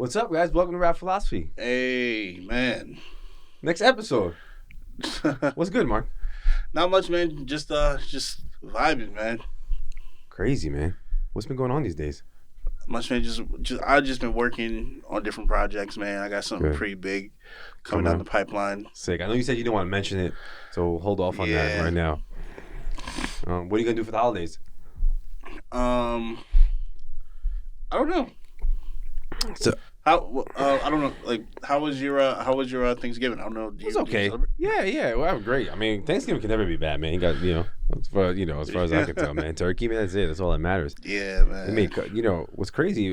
What's up, guys? Welcome to Rap Philosophy. Hey, man. Next episode. What's good, Mark? Not much, man. Just vibing, man. Crazy, man. What's been going on these days? Much, man. I've just been working on different projects, man. I got something pretty big coming down the pipeline. Sick. I know you said you didn't want to mention it, so hold off on that right now. What are you gonna do for the holidays? I don't know. So I don't know. Like, how was your Thanksgiving? I don't know. It's okay. Yeah. Well, great. I mean, Thanksgiving can never be bad, man. You got, as far as I can tell, man. Turkey, man. That's it. That's all that matters. Yeah, man. They make, what's crazy,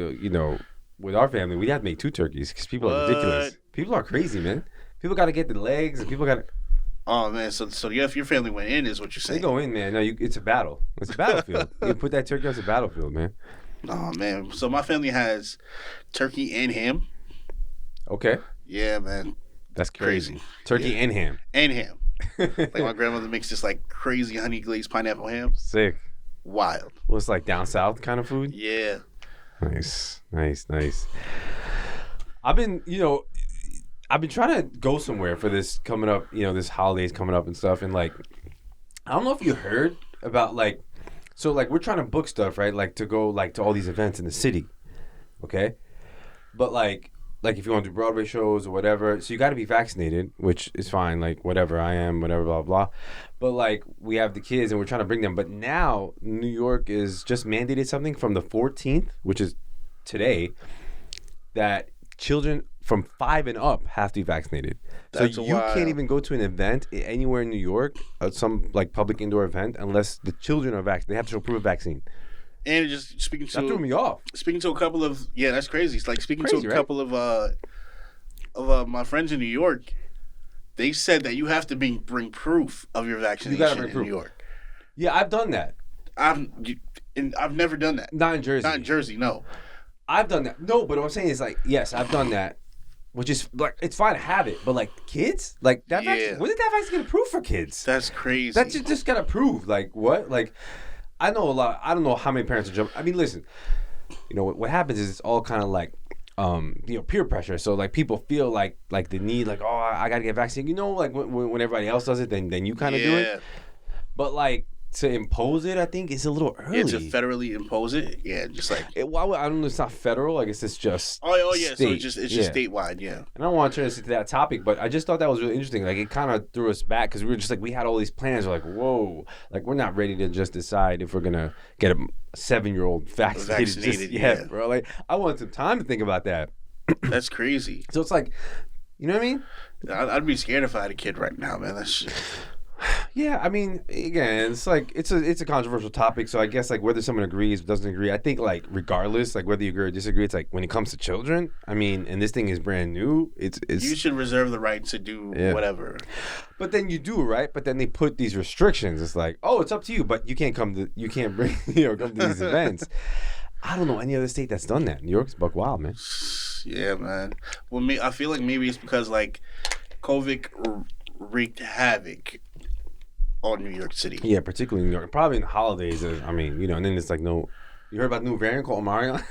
with our family, we have to make 2 turkeys because people are ridiculous. People are crazy, man. People got to get the legs, and people got to. Oh man, so yeah, if your family went in, is what you're saying? They go in, man. No, it's a battle. It's a battlefield. You put that turkey on a battlefield, man. Oh man, so my family has turkey and ham. Okay. Yeah, man. That's crazy. Turkey and ham. And ham. Like my grandmother makes this like crazy honey glazed pineapple ham. Sick. Wild. Well, it's like down south kind of food. Yeah. Nice. I've been trying to go somewhere for this coming up, this holiday's coming up and stuff. And like, I don't know if you heard about so we're trying to book stuff, right? Like to go to all these events in the city. Okay. But like if you want to do Broadway shows or whatever, so you got to be vaccinated, which is fine. Like whatever I am, whatever, blah, blah. But like we have the kids and we're trying to bring them. But now New York is just mandated something from the 14th, which is today, that children from 5 and up have to be vaccinated. So you can't even go to an event anywhere in New York, some like public indoor event, unless the children are vaccinated. They have to show proof of vaccine. And just that threw me off. Speaking to a couple of that's crazy. It's like speaking to a couple of my friends in New York. They said that you have to bring proof of your vaccination in New York. Yeah, I've done that. I've never done that. Not in Jersey. Not in Jersey. No. I've done that. No, but what I'm saying is yes, I've done that. Which is it's fine to have it, but kids, that vaccine, when did that vaccine get approved for kids? That's crazy. That's just got approved. What? I know a lot. I don't know how many parents are jumping. I mean, listen, what happens is it's all kind of peer pressure. So people feel like the need, I gotta get vaccinated. When everybody else does it, then you kind of do it. But to impose it, I think it's a little early. Yeah, to federally impose it, just I don't know. It's not federal. I guess it's just. Oh yeah. State. So it's just statewide. Yeah. And I don't want to turn this into that topic, but I just thought that was really interesting. It kind of threw us back because we were just we had all these plans. We're whoa, we're not ready to just decide if we're gonna get a 7-year-old vaccinated. Yet, bro. I want some time to think about that. That's crazy. So it's you know what I mean? I'd be scared if I had a kid right now, man. That's shit. Yeah, I mean, again, it's it's a controversial topic. So I guess whether someone agrees or doesn't agree, I think regardless, whether you agree or disagree, it's when it comes to children. I mean, and this thing is brand new. It's you should reserve the right to do whatever. But then you do, right? But then they put these restrictions. It's it's up to you, but you can't bring come to these events. I don't know any other state that's done that. New York's buck wild, man. Yeah, man. Well, I feel like maybe it's because COVID wreaked havoc on New York City. Yeah, particularly New York. Probably in the holidays. I mean, and then it's no. You heard about the new variant called Omarion?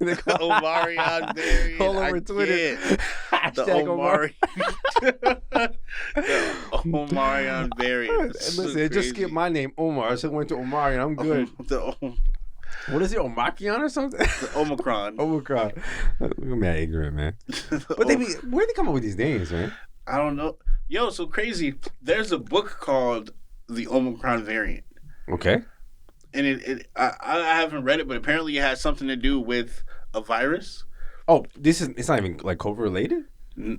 Omarion variant. All over Twitter. The Omarion variant. Listen, it just skipped my name, Omar. I just went to Omarion. I'm good. What is it, Omicron or something? The Omicron. I'm mad ignorant, man. But where they come up with these names, man? I don't know. Yo, so crazy. There's a book called The Omicron Variant. Okay. And I haven't read it, but apparently it has something to do with a virus. Oh, it's not even COVID related? No,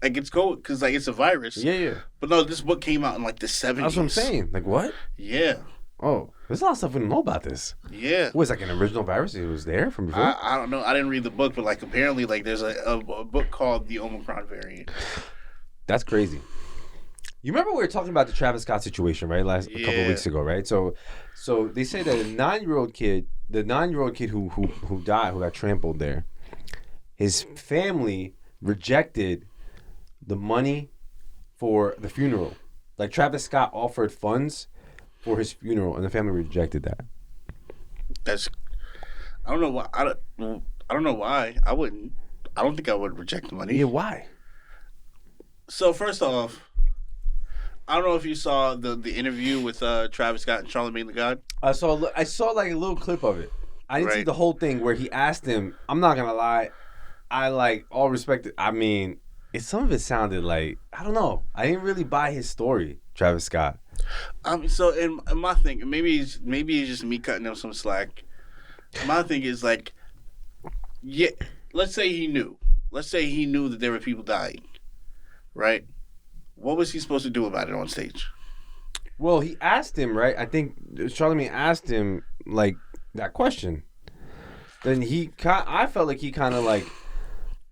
it's COVID because it's a virus. Yeah. But no, this book came out in the 70s. That's what I'm saying. What? Yeah. Oh, there's a lot of stuff we don't know about this. Yeah. What, it's an original virus? It was there from before? I don't know. I didn't read the book, but apparently there's a book called The Omicron Variant. That's crazy. You remember we were talking about the Travis Scott situation, right? A couple of weeks ago, right? So they say that a 9-year-old kid, who died, who got trampled there, his family rejected the money for the funeral. Travis Scott offered funds for his funeral, and the family rejected that. I don't know why. I I don't know why. I wouldn't. I don't think I would reject the money. Yeah, why? So first off, I don't know if you saw the interview with Travis Scott and Charlamagne the God. I saw like a little clip of it. I didn't see the whole thing where he asked him. I'm not gonna lie, I like all respect. I mean, some of it sounded like, I don't know. I didn't really buy his story, Travis Scott. So in my thing, maybe it's just me cutting him some slack. My thing is like, yeah, let's say he knew that there were people dying, right? What was he supposed to do about it on stage? Well, he asked him, right? I think Charlamagne asked him like that question. Then I felt like he kind of like,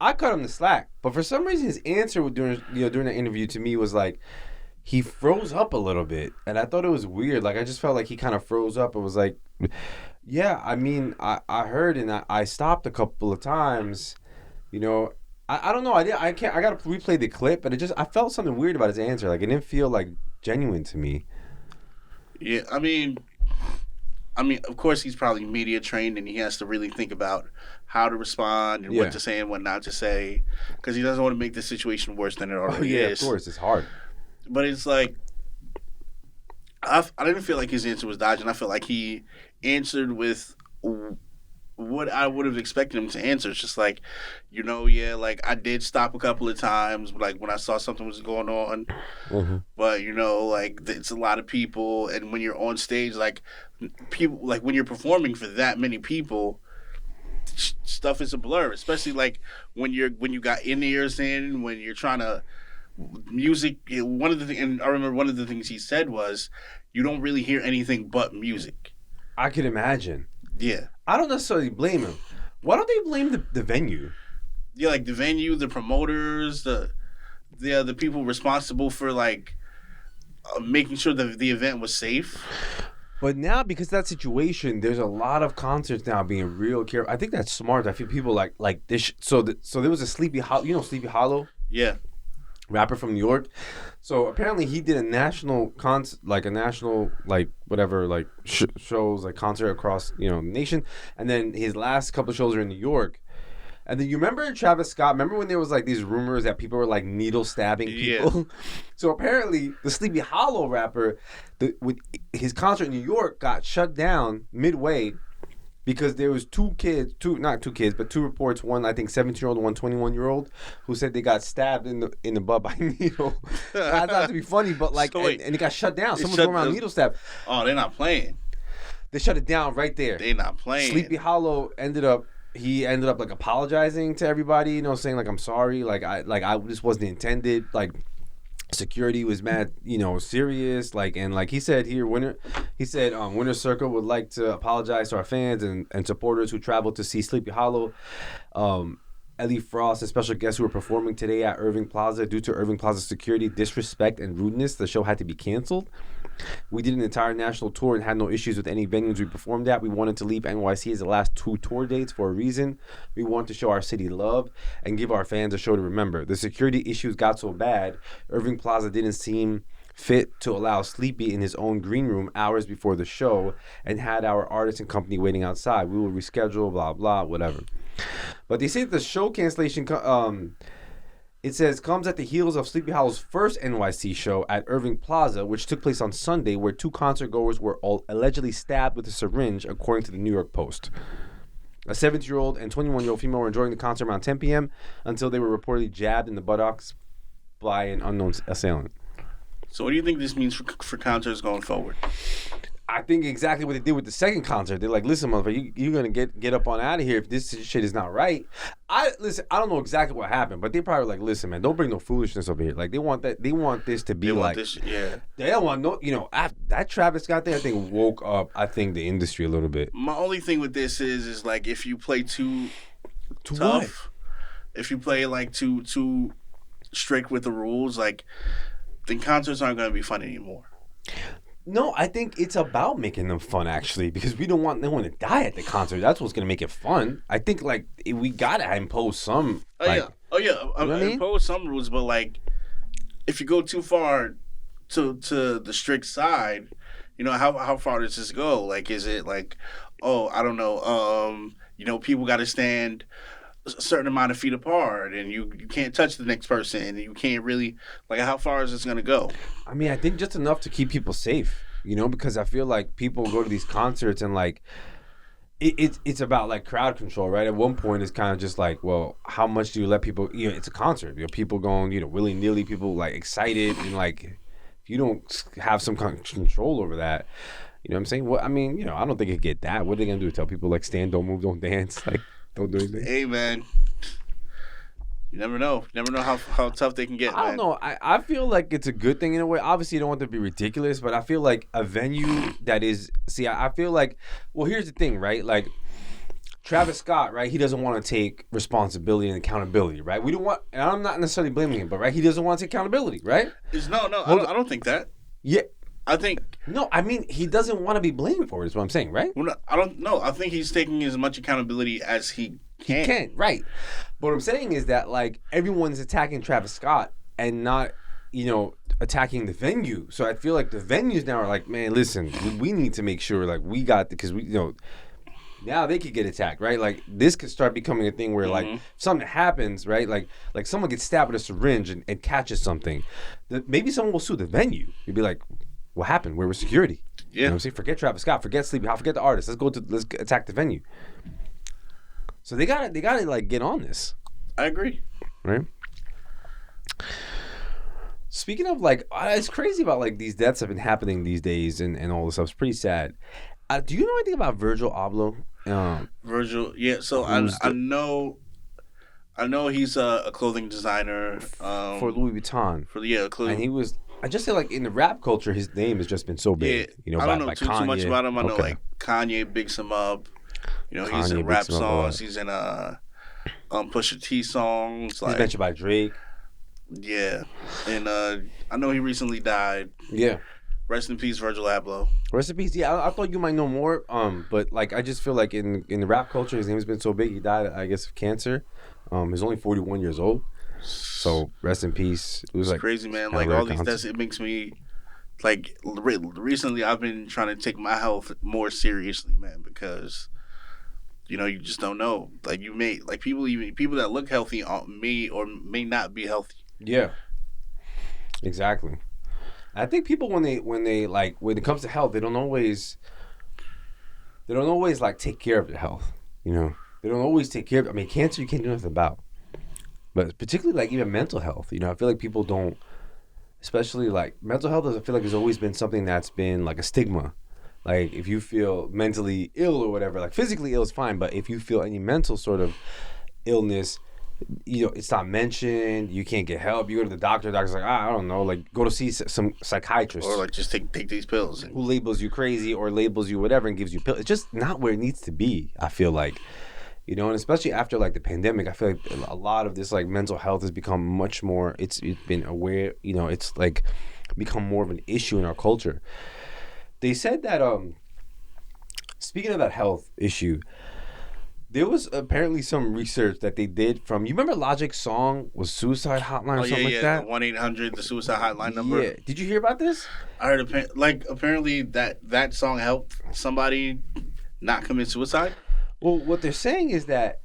I cut him the slack, but for some reason his answer during the interview to me was like, he froze up a little bit, and I thought it was weird. Like, I just felt like he kind of froze up and was like, yeah, I mean, I heard and I stopped a couple of times, you know. I don't know. I got to replay the clip, but I felt something weird about his answer. Like, it didn't feel like genuine to me. Yeah, I mean, of course he's probably media trained, and he has to really think about how to respond and what to say and what not to say, because he doesn't want to make the situation worse than it already is. Of course, it's hard. But it's like, I didn't feel like his answer was dodging. I felt like he answered with what I would have expected him to answer. It's just like, like I did stop a couple of times, like when I saw something was going on. Mm-hmm. But like it's a lot of people, and when you're on stage, like people, like when you're performing for that many people, stuff is a blur. Especially like when you got in-ears in, when you're trying to music. And I remember one of the things he said was, you don't really hear anything but music. I could imagine. Yeah. I don't necessarily blame him. Why don't they blame the venue? Yeah, like the venue, the promoters, the people responsible for like making sure that the event was safe. But now, because of that situation, there's a lot of concerts now being real careful. I think that's smart. I feel people like this. So there was a Sleepy Hollow. Sleepy Hollow? Yeah. Rapper from New York. So apparently he did a national shows like concert across the nation, and then his last couple of shows are in New York. And then you remember Travis Scott? Remember when there was like these rumors that people were like needle stabbing people? Yeah. So apparently the Sleepy Hollow rapper, with his concert in New York, got shut down midway. Because there was two reports, one I think 17-year-old and one 21-year-old, who said they got stabbed in the butt by a needle. That's not to be funny, but like, and it got shut down. Someone's going around needle stab. Oh, they're not playing. They shut it down right there. They're not playing. Sleepy Hollow ended up like apologizing to everybody, saying like, I'm sorry, I this wasn't intended, like. Security was mad, serious, and he said here, Winter Circle would like to apologize to our fans and supporters who traveled to see Sleepy Hollow. Ellie Frost and special guests who were performing today at Irving Plaza. Due to Irving Plaza's security, disrespect, and rudeness, the show had to be canceled. We did an entire national tour and had no issues with any venues we performed at. We wanted to leave NYC as the last 2 tour dates for a reason. We want to show our city love and give our fans a show to remember. The security issues got so bad, Irving Plaza didn't seem fit to allow Sleepy in his own green room hours before the show and had our artist and company waiting outside. We will reschedule, blah, blah, whatever. But they say that the show cancellation, it says, comes at the heels of Sleepy Hollow's first NYC show at Irving Plaza, which took place on Sunday, where 2 concert goers were allegedly stabbed with a syringe, according to the New York Post. A 17-year-old and 21-year-old female were enjoying the concert around 10 p.m. until they were reportedly jabbed in the buttocks by an unknown assailant. So what do you think this means for concerts going forward? I think exactly what they did with the second concert. They're like, listen, motherfucker, you're going to get up on out of here if this shit is not right. I don't know exactly what happened, but they probably were like, listen, man, don't bring no foolishness over here. Like, they want this to be they like. They don't want that Travis Scott thing, I think, woke up, the industry a little bit. My only thing with this is like, if you play too tough, if you play like too strict with the rules, like, then concerts aren't going to be fun anymore. No, I think it's about making them fun, actually, because we don't want anyone to die at the concert. That's what's going to make it fun. I think, like, we got to impose some. Impose some rules, but, like, if you go too far to the strict side, how far does this go? Like, is it like, oh, I don't know, people got to stand a certain amount of feet apart, and you can't touch the next person, and you can't really how far is this gonna go? I mean, I think just enough to keep people safe, because I feel like people go to these concerts and it's about crowd control, right? At one point, it's kind of just well, how much do you let people? It's a concert. People going, willy nilly, people excited, and if you don't have some kind of control over that, what I'm saying? Well, I mean, I don't think it get that. What are they gonna do? Tell people stand, don't move, don't dance, don't do anything? Hey, man. You never know. You never know how tough they can get. I don't know. I feel like it's a good thing in a way. Obviously, you don't want them to be ridiculous, but I feel like a venue that is. See, I feel like. Well, here's the thing, right? Travis Scott, right? He doesn't want to take responsibility and accountability, right? We don't want. And I'm not necessarily blaming him, but right, he doesn't want to take accountability, right? No. I don't think that. Yeah. I think. No, I mean he doesn't want to be blamed for it. Is what I'm saying, right? Well, I don't know. I think he's taking as much accountability as he can. He can, right? But what I'm saying is that everyone's attacking Travis Scott and not, attacking the venue. So I feel like the venues now are man, listen, we need to make sure we got because we now they could get attacked, right? This could start becoming a thing where if something happens, right? Like someone gets stabbed with a syringe and catches something, maybe someone will sue the venue. You'd be like, what happened? Where was security? Yeah. You know what I'm saying? Forget Travis Scott. Forget Sleepy Hollow. Forget the artist. Let's attack the venue. So they gotta get on this. I agree. Right. Speaking of it's crazy about these deaths have been happening these days and all this stuff. It's pretty sad. Do you know anything about Virgil Abloh? Virgil, yeah. So I know he's a clothing designer for Louis Vuitton. Clothing. And he was. I just say in the rap culture, his name has just been so big. Yeah, I don't know too much about him. I know Kanye bigs him up. He's in rap songs. He's in Pusha T songs. He's mentioned by Drake. Yeah, and I know he recently died. Yeah. Rest in peace, Virgil Abloh. Rest in peace. Yeah, I thought you might know more. But I just feel in the rap culture, his name has been so big. He died, I guess, of cancer. He's only 41 years old. So rest in peace. It was crazy, man. All these deaths, it makes me recently I've been trying to take my health more seriously, man, because you just don't know. You may people that look healthy may or may not be healthy. Yeah. Exactly. I think people when it comes to health, they don't always take care of their health. They don't always take care of it. I mean, cancer you can't do nothing about. But particularly even mental health, I feel like people don't, especially mental health. I feel like there's always been something that's been a stigma. If you feel mentally ill or whatever, physically ill is fine, but if you feel any mental sort of illness, it's not mentioned. You can't get help. You go to the doctor. The doctor's I don't know, go to see some psychiatrist or just take these pills. Who labels you crazy or labels you whatever and gives you pills. It's just not where it needs to be. I feel and especially after the pandemic, I feel like a lot of this mental health has become much more. It's been aware. It's become more of an issue in our culture. They said that speaking of that health issue, there was apparently some research that they did from. You remember Logic's song was Suicide Hotline or something like that? 1-800 the Suicide Hotline number. Yeah. Did you hear about this? I heard apparently that song helped somebody not commit suicide. Well, what they're saying is that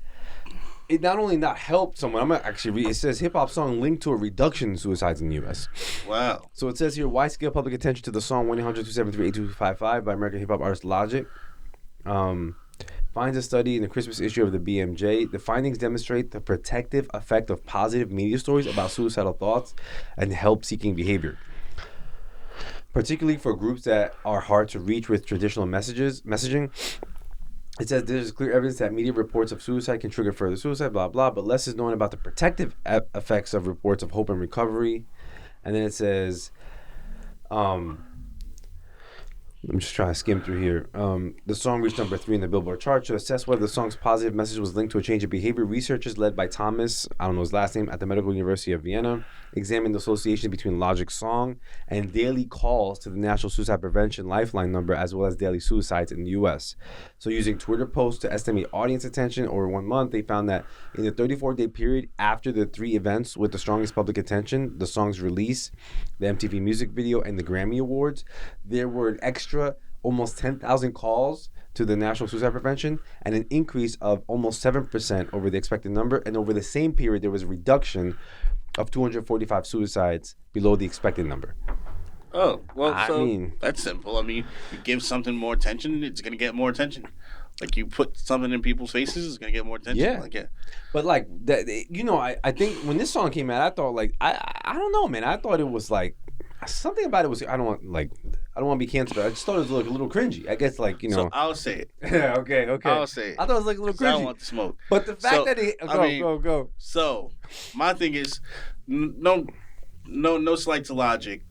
it not only not helped someone. I'm gonna actually read. It says hip hop song linked to a reduction in suicides in the U.S. Wow. So it says here, why scale public attention to the song 1-800-273-8255 by American hip hop artist Logic? Finds a study in the Christmas issue of the BMJ. The findings demonstrate the protective effect of positive media stories about suicidal thoughts and help-seeking behavior, particularly for groups that are hard to reach with traditional messaging. It says there's clear evidence that media reports of suicide can trigger further suicide, blah, blah, but less is known about the protective effects of reports of hope and recovery. And then it says, I'm just trying to skim through here. The song reached number 3 in the Billboard chart. To assess whether the song's positive message was linked to a change in behavior, researchers led by Thomas, I don't know his last name, at the Medical University of Vienna, examined the association between Logic's song and daily calls to the National Suicide Prevention Lifeline number, as well as daily suicides in the U.S. So using Twitter posts to estimate audience attention over 1 month, they found that in the 34-day period after the 3 events with the strongest public attention, the song's release, the MTV music video, and the Grammy Awards, there were an extra almost 10,000 calls to the national suicide prevention and an increase of almost 7% over the expected number. And over the same period, there was a reduction of 245 suicides below the expected number. Oh, well, I so mean- that's simple. I mean, you give something more attention, it's going to get more attention. Like, you put something in people's faces, it's going to get more attention. Yeah. Like, yeah. But like that, you know, I think when this song came out, I thought like I don't know, man. I thought it was like something about it was I don't want to be canceled, but I just thought it was like a little cringy. I guess like you know. So I'll say it. Okay. I'll say it. I thought it was like a little 'Cause I don't cringy. want the smoke. But the fact So, that it go. So, my thing is, no slight to Logic.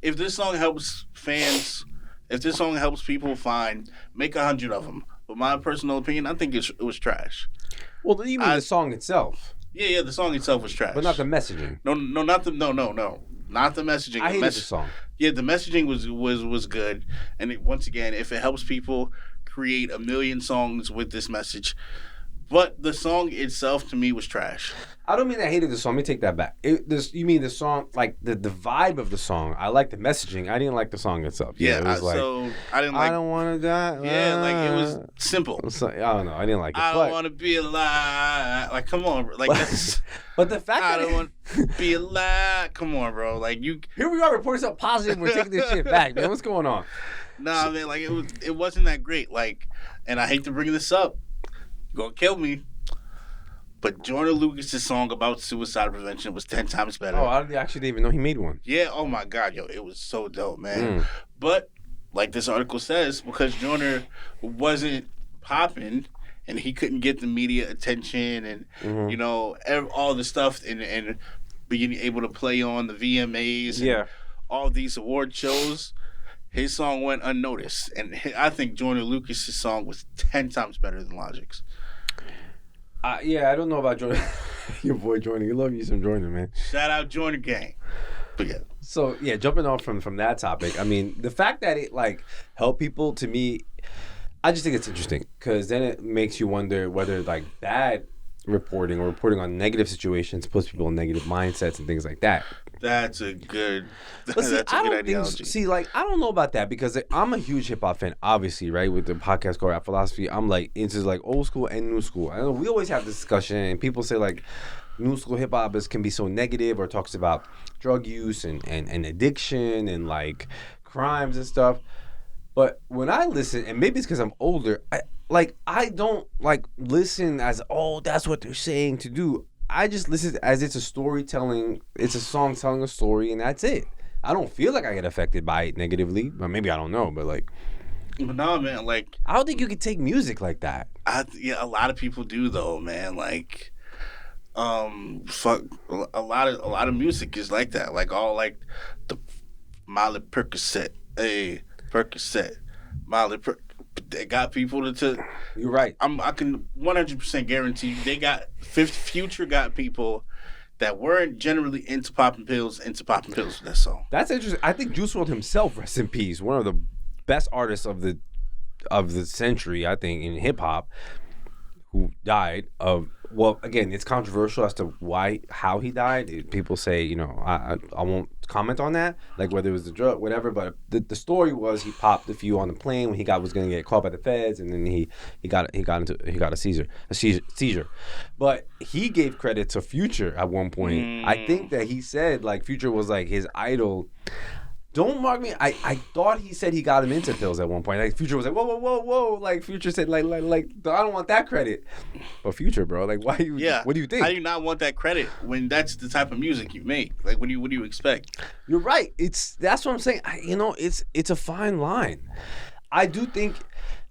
If this song helps fans, if this song helps people, fine, make 100 of them. But my personal opinion, I think it was trash. Well, you mean the song itself, Yeah, the song itself was trash. but not the messaging. No, not the messaging. I The hated the song. Yeah, the messaging was good, and once again, if it helps people create a million songs with this message, but the song itself to me was trash. I don't mean I hated the song. Let me take that back. You mean the song, like the vibe of the song. I like the messaging. I didn't like the song itself. Yeah, it was like, so I didn't like. I don't want to die. Yeah, like it was simple. So, I don't know. I didn't like it. I but, don't want to be alive. Like, come on, bro. Like that's. But the fact I that don't want to be alive. Come on, bro. Like you. here we are reporting something positive. We're taking this shit back, man. What's going on? Nah, man. Like it wasn't that great. Like, and I hate to bring this up. You're gonna kill me. But Jordan Lucas's song about suicide prevention was 10 times better. Oh, I actually didn't even know he made one. Yeah, oh my God, yo, it was so dope, man. But, like this article says, because Jordan wasn't popping and he couldn't get the media attention and, you know, all the stuff and being able to play on the VMAs and all these award shows, his song went unnoticed. And I think Jordan Lucas's song was 10 times better than Logic's. Yeah, I don't know about Jordan. Your boy Jordan. You love you some Jordan, man. Shout out Jordan Gang. But yeah. So yeah, jumping off from that topic. I mean, the fact that it like helped people, to me, I just think it's interesting because then it makes you wonder whether like bad reporting or reporting on negative situations puts people in negative mindsets and things like that. That's a good. But see, that's a I good don't ideology. think. See, like I don't know about that because like, I'm a huge hip hop fan, obviously, right? With the podcast called Rap Philosophy, I'm like into like old school and new school. I know we always have this discussion, and people say like new school hip hop can be so negative or talks about drug use and addiction and like crimes and stuff. But when I listen, and maybe it's because I'm older, I don't like listen as that's what they're saying to do. I just listen as it's a storytelling. It's a song telling a story, and that's it. I don't feel like I get affected by it negatively. Or maybe I don't know, but like, But no, man. Like, I don't think you could take music like that. yeah, a lot of people do though, man. Like, fuck, a lot of music is like that. Like all like the Molly Percocet, Molly Percocet. They got people to. You're right. I can 100% guarantee you they got Future got people that weren't generally into popping pills with that song. That's interesting. I think Juice WRLD himself, rest in peace, one of the best artists of the century, I think, in hip hop, who died of. Well, again, it's controversial as to how he died. People say, you know, I won't comment on that, like whether it was the drug, whatever. But the story was he popped a few on the plane when he was going to get caught by the feds, and then he got a seizure. But he gave credit to Future at one point. I think that he said like Future was like his idol. Don't mark me. I thought he said he got him into pills at one point. Like Future was like, whoa. Like Future said, like I don't want that credit. But Future, bro, like why you? Yeah. What do you think? How do you not want that credit when that's the type of music you make? Like what do you expect? You're right. That's what I'm saying. It's a fine line. I do think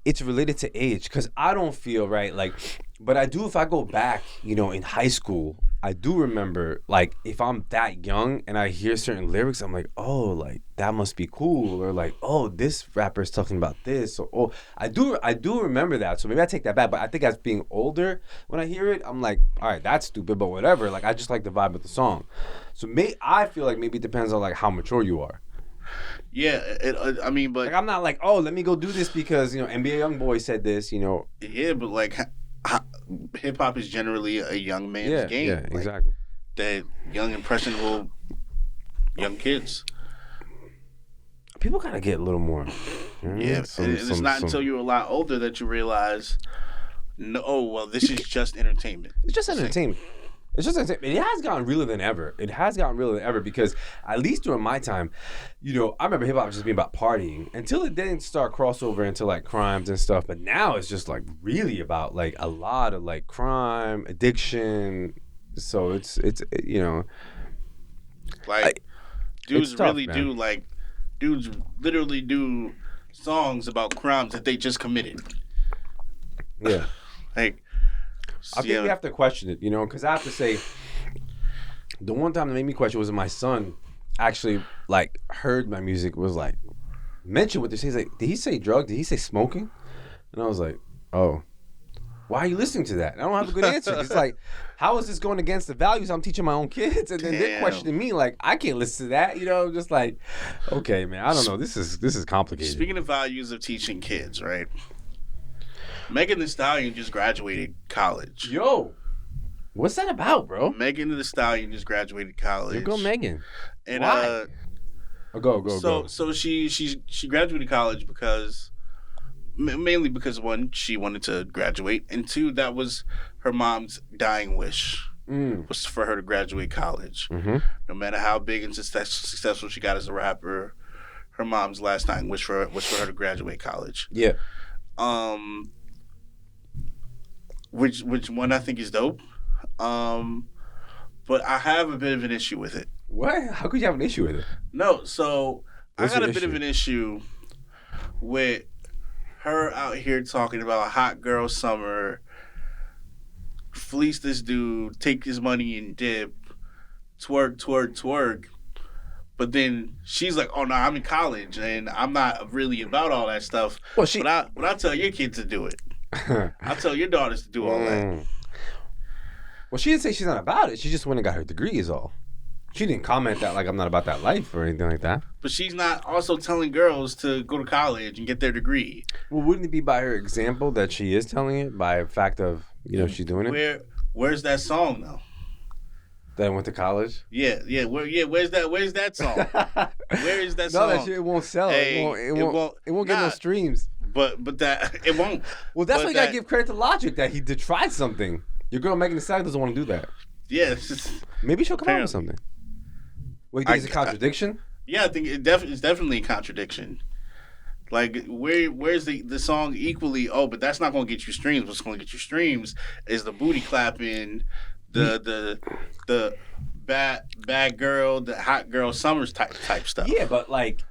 it's related to age because I don't feel right. Like, but I do if I go back, you know, in high school. I do remember, like, if I'm that young and I hear certain lyrics, I'm like, oh, like, that must be cool. Or like, oh, this rapper's talking about this. Or, oh, I do remember that. So maybe I take that back. But I think as being older, when I hear it, I'm like, all right, that's stupid, but whatever. Like, I just like the vibe of the song. So I feel like maybe it depends on, like, how mature you are. Yeah, I mean, but... Like, I'm not like, oh, let me go do this because, you know, NBA YoungBoy said this, you know. Yeah, but, like... hip hop is generally a young man's game. Yeah, like, exactly. That young, impressionable young kids. people gotta get a little more. Yeah, and it's not until you're a lot older that you realize, no, oh well, this is just entertainment. It's just entertainment. It's just entertainment. It has gotten realer than ever. It has gotten realer than ever because at least during my time, I remember hip hop just being about partying until it didn't start crossover into like crimes and stuff. But now it's just like really about like a lot of like crime, addiction. So it's like dudes it's tough, really man. do like dudes literally do songs about crimes that they just committed. Yeah. Like, I think we have to question it, because I have to say, the one time that made me question was when my son actually like heard my music, was like mentioned what they say. He's like, did he say drug? Did he say smoking? And I was like, oh, why are you listening to that? And I don't have a good answer. It's like, how is this going against the values I'm teaching my own kids? And then they're questioning me like, I can't listen to that. Just like, okay, man, I don't know. This is complicated. Speaking of values of teaching kids, right? Megan Thee Stallion just graduated college. Yo, what's that about, bro? Megan Thee Stallion just graduated college. Here go Megan. And why? Go. So she graduated college because mainly because one, she wanted to graduate, and two, that was her mom's dying wish was for her to graduate college. Mm-hmm. No matter how big and successful she got as a rapper, her mom's last dying wish was for her to graduate college. Yeah. Which one I think is dope. But I have a bit of an issue with it. What? How could you have an issue with it? No, so What's I got your a bit of an issue with her out here talking about a hot girl summer, fleece this dude, take his money and dip, twerk. But then she's like, "Oh no, I'm in college and I'm not really about all that stuff." Well, but I tell your kids to do it. I tell your daughters to do all that. Well, she didn't say she's not about it. She just went and got her degree is all. She didn't comment that like I'm not about that life or anything like that. But she's not also telling girls to go to college and get their degree. Well, wouldn't it be by her example that she is telling it by fact of she's doing it? Where's that song though? That I went to college. Yeah. Where's that song? Where is that song? No, that shit won't sell. Hey, it won't get no streams. But that it won't. Well, that's why you gotta give credit to Logic that he did try something. Your girl Megan Thee Stallion doesn't want to do that. Yeah. Maybe she'll come out with something. Well, you think it's a contradiction? Yeah, I think it's definitely a contradiction. Like, where's the song equally? Oh, but that's not going to get you streams. What's going to get you streams is the booty clapping, the bad girl, the hot girl summers type stuff. Yeah, but like,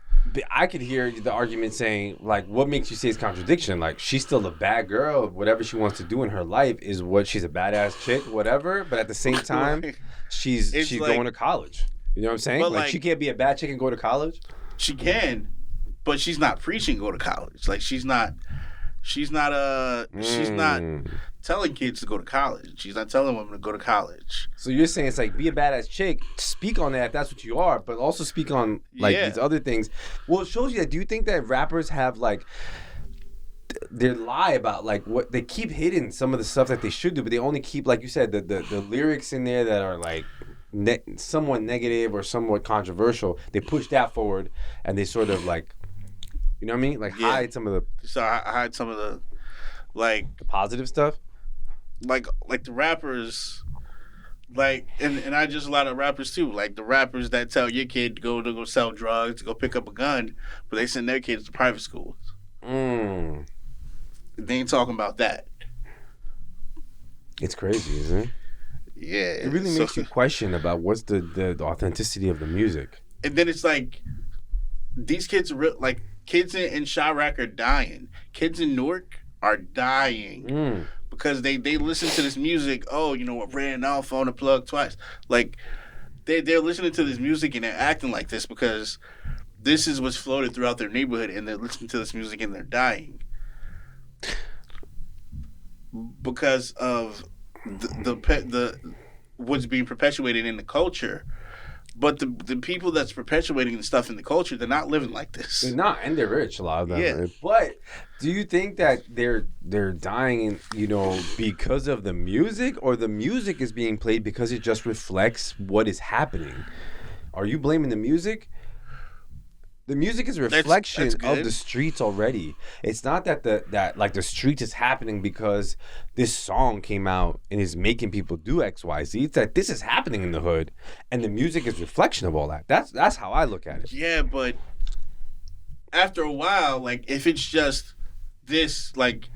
I could hear the argument saying like, what makes you say it's contradiction? Like, she's still a bad girl. Whatever she wants to do in her life is what she's a badass chick, whatever. But at the same time, she's like, going to college. You know what I'm saying? Like, she can't be a bad chick and go to college? She can, but she's not preaching go to college. Like, she's not telling kids to go to college. She's not telling women to go to college. So you're saying it's like, be a badass chick, speak on that if that's what you are, but also speak on like these other things. Well, it shows you that. Do you think that rappers have like they lie about like what they keep hidden some of the stuff that they should do, but they only keep, like you said, the lyrics in there that are like somewhat negative or somewhat controversial. They push that forward and they sort of like, you know what I mean? Like hide some of the. So I hide some of the like the positive stuff. Like the rappers, like and I just a lot of rappers too. Like the rappers that tell your kid to go sell drugs, to go pick up a gun, but they send their kids to private schools. They ain't talking about that. It's crazy, isn't it? Yeah. It really makes you question about what's the authenticity of the music. And then it's like these kids are like kids in Chirac are dying. Kids in Newark are dying. Because they listen to this music. Oh, you know what? Ran off on the plug twice. Like they're listening to this music and they're acting like this because this is what's floated throughout their neighborhood, and they're listening to this music and they're dying because of the what's being perpetuated in the culture. But the people that's perpetuating the stuff in the culture, they're not living like this. They're not, and they're rich, a lot of them. Yeah. But do you think that they're dying, because of the music, or the music is being played because it just reflects what is happening? Are you blaming the music? The music is a reflection that's of good. the streets already. It's not that the streets is happening because this song came out and is making people do X, Y, Z. It's that this is happening in the hood, and the music is a reflection of all that. That's how I look at it. Yeah, but after a while, like if it's just this like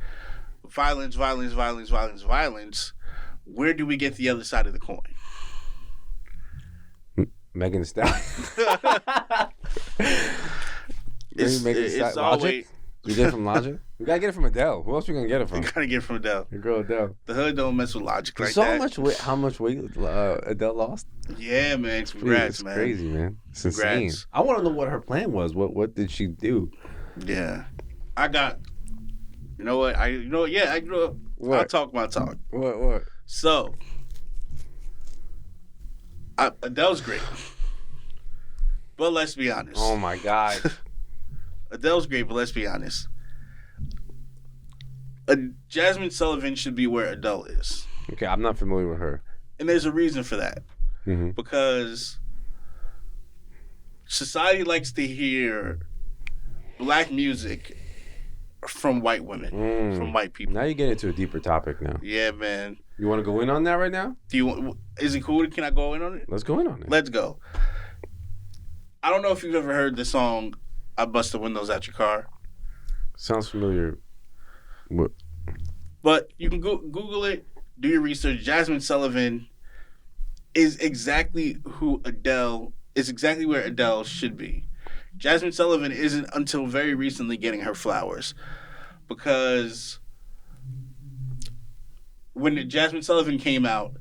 violence, violence, violence, violence, violence, where do we get the other side of the coin? Megan Thee Stallion. It's Logic. always We get it from Logic. We gotta get it from Adele. Who else we gonna get it you from? gotta get from Adele. Your girl Adele. The hood don't mess with Logic You like saw that. how much weight Adele lost? Yeah, man. It's Congrats, man. crazy, man. It's insane. Congrats. I want to know what her plan was. What did she do? Yeah, I got. You know what? Yeah, I'll What? talk my talk. What? So, Adele's great, but let's be honest. Oh my God. Adele's great, but let's be honest. Jasmine Sullivan should be where Adele is, Okay, I'm not familiar with her. and there's a reason for that. Mm-hmm. Because society likes to hear black music from white women, from white people. Now you get into a deeper topic now. Yeah, man. You want to go in on that right now? Is it cool? Can I go in on it? Let's go in on it. Let's go. I don't know if you've ever heard the song "I Bust the Windows Out Your Car," Sounds familiar. What? but you can Google it, do your research. Jasmine Sullivan is exactly who Adele is. Exactly where Adele should be. Jasmine Sullivan isn't until very recently getting her flowers, because when Jasmine Sullivan came out,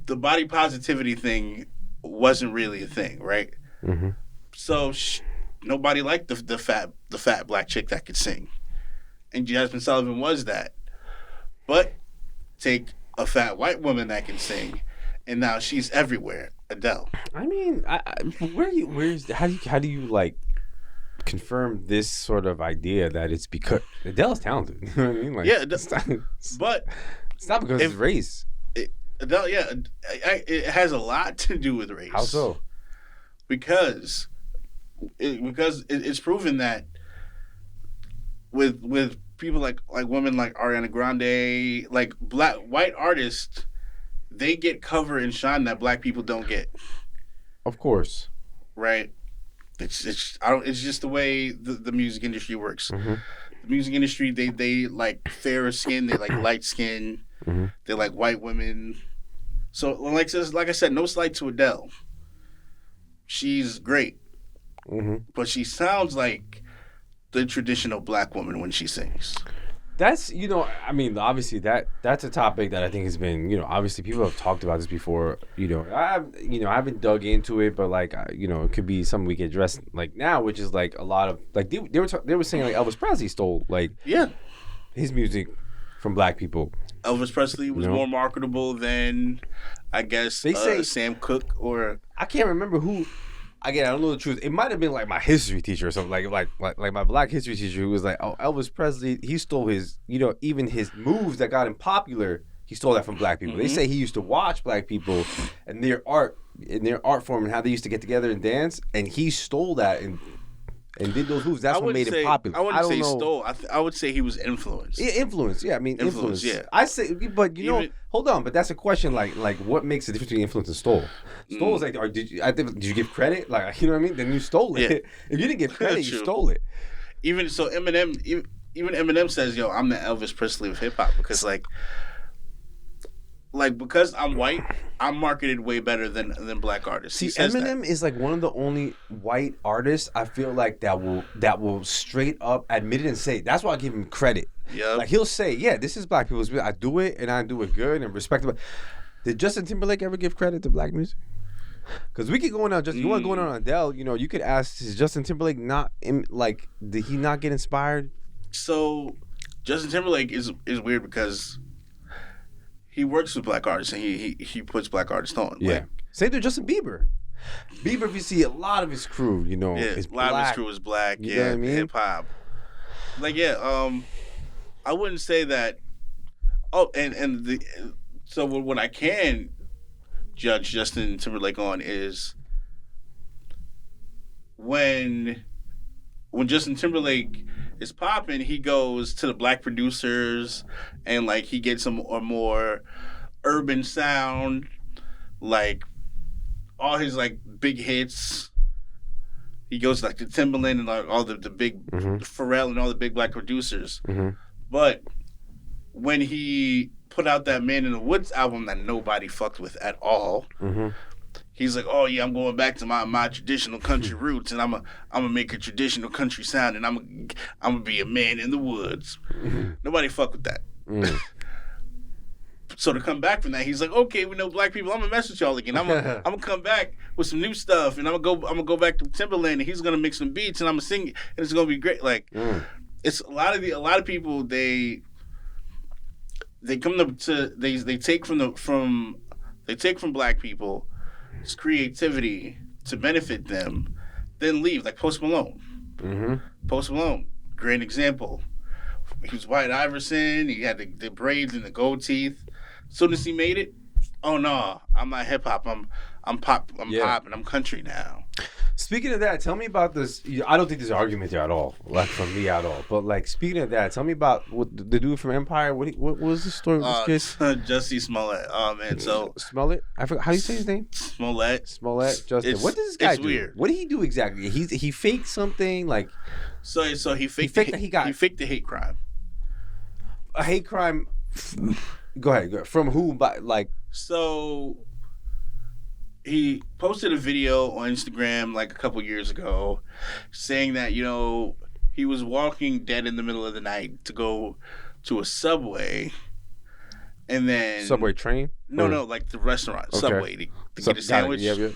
the body positivity thing wasn't really a thing, right? Mm-hmm. So nobody liked the fat black chick that could sing, and Jasmine Sullivan was that. But take a fat white woman that can sing, and now she's everywhere. Adele. I mean, how do you like confirm this sort of idea that it's because Adele's talented? You know what I mean? Like, Yeah, but it's not because it's race. Adele, yeah, it has a lot to do with race. How so? Because it's proven that with people like women like Ariana Grande, like white artists, they get cover and shine that black people don't get. Of course. Right? It's just the way the music industry works. Mm-hmm. The music industry, they like fairer skin, they like light skin, Mm-hmm. they like white women. So like I said, no slight to Adele. She's great, Mm-hmm. but she sounds like the traditional black woman when she sings. That's, I mean, obviously that's a topic that I think has been, obviously people have talked about this before. I haven't dug into it, but like, it could be something we could address like now, which is like a lot of like they were saying like Elvis Presley stole like his music from black people. Elvis Presley was more marketable than, I guess, They say Sam Cooke or I can't remember who. Again, I don't know the truth. It might have been like my history teacher or something, like my black history teacher who was like, "Oh, Elvis Presley, he stole his, even his moves that got him popular, he stole that from black people." Mm-hmm. They say he used to watch black people and their art form and how they used to get together and dance, and he stole that and did those moves. That's what made him popular. I wouldn't say stole. I would say he was influenced. Yeah, influence. Yeah, I mean influence. Yeah, I say, but hold on. But that's a question. Like what makes the difference between influence and stole? Stole is like, or did you give credit? Like, you know what I mean? Then you stole it. Yeah. If you didn't give credit, you stole it. Even so, even Eminem says, "Yo, I'm the Elvis Presley of hip hop," because because I'm white, I'm marketed way better than black artists. See, Eminem is like one of the only white artists I feel like that will straight up admit it and say. That's why I give him credit. Yeah, like he'll say, "Yeah, this is black people's music. I do it and I do it good and respectable." Did Justin Timberlake ever give credit to black music? Because we could go on now. You want to go on Adele? You could ask, is Justin Timberlake did he not get inspired? So, Justin Timberlake is weird because he works with black artists and he puts black artists on. Yeah. Same to Justin Bieber. Bieber, if you see a lot of his crew, is a lot black. of his crew is black. You know what I mean? Hip hop. I wouldn't say that. Oh, so what I can judge Justin Timberlake on is when Justin Timberlake is popping, he goes to the black producers and like he gets a more urban sound, like all his like big hits. He goes like to Timberland and like all the big Pharrell and all the big black producers. But when he put out that Man in the Woods album that nobody fucked with at all, he's like, "Oh yeah, I'm going back to my traditional country roots, and I'm gonna make a traditional country sound, and I'm gonna be a man in the woods." Nobody fucked with that. So to come back from that, he's like, "Okay, we know black people. I'm gonna mess with y'all again. I'm gonna come back with some new stuff, and I'm gonna go back to Timberland, and he's gonna make some beats, and I'm gonna sing it, and it's gonna be great." Like, it's a lot of people they come to they take from black people creativity to benefit them, then leave. Like Post Malone. Post Malone, great example. He was White Iverson. He had the braids and the gold teeth. As soon as he made it, oh no, I'm not hip hop. I'm pop. I'm pop, and I'm country now. Speaking of that, tell me about this. I don't think there's an argument there at all, like from me at all. But like speaking of that, tell me about what the dude from Empire. What was the story with this kid? Jussie Smollett. Oh man, so Smollett. I forgot how do you say his name. Smollett. Justin. What does this guy do? Weird. What did he do exactly? He faked something like. So he faked the hate crime. A hate crime. Go ahead. From who? But like. So he posted a video on Instagram like a couple years ago saying that, he was walking dead in the middle of the night to go to a Subway, and then Subway train? No, like the restaurant, okay. Subway to get a sandwich. Yeah.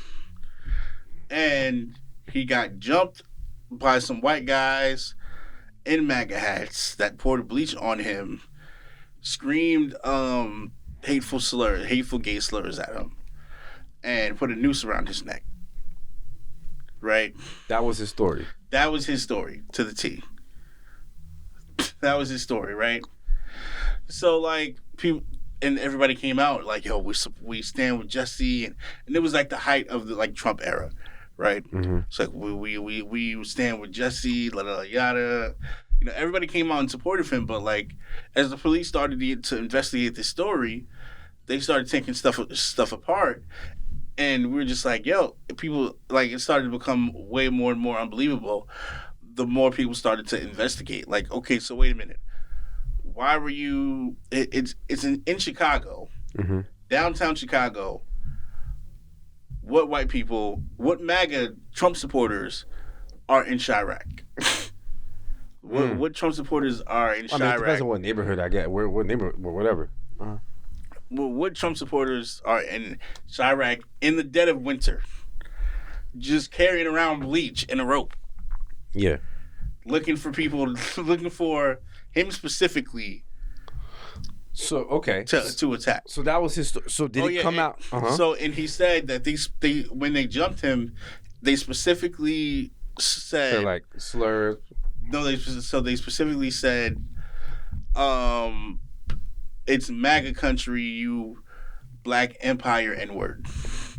And he got jumped by some white guys in MAGA hats that poured bleach on him, screamed hateful gay slurs at him, and put a noose around his neck. Right? That was his story. That was his story to the T. That was his story, right? So like people and everybody came out like, "Yo, we stand with Jussie," and it was like the height of the like Trump era, right? It's like we stand with Jussie, yada. Everybody came out in support of him, but like as the police started to investigate this story, they started taking stuff apart. And we were just like, yo, people, like, it started to become way more and more unbelievable the more people started to investigate. Like, okay, so wait a minute. Why were you... It's in Chicago, downtown Chicago. What MAGA Trump supporters are in Chirac? What Trump supporters are in Chirac? It depends on what neighborhood I get. What neighborhood, whatever. What Trump supporters are in Chirac in the dead of winter, just carrying around bleach and a rope. Yeah. Looking for him specifically. So, okay. To attack. So that was his So did he come out? So, and he said that they when they jumped him, they specifically said. They're like slurs. No, they specifically said, it's MAGA country, you black empire N-word.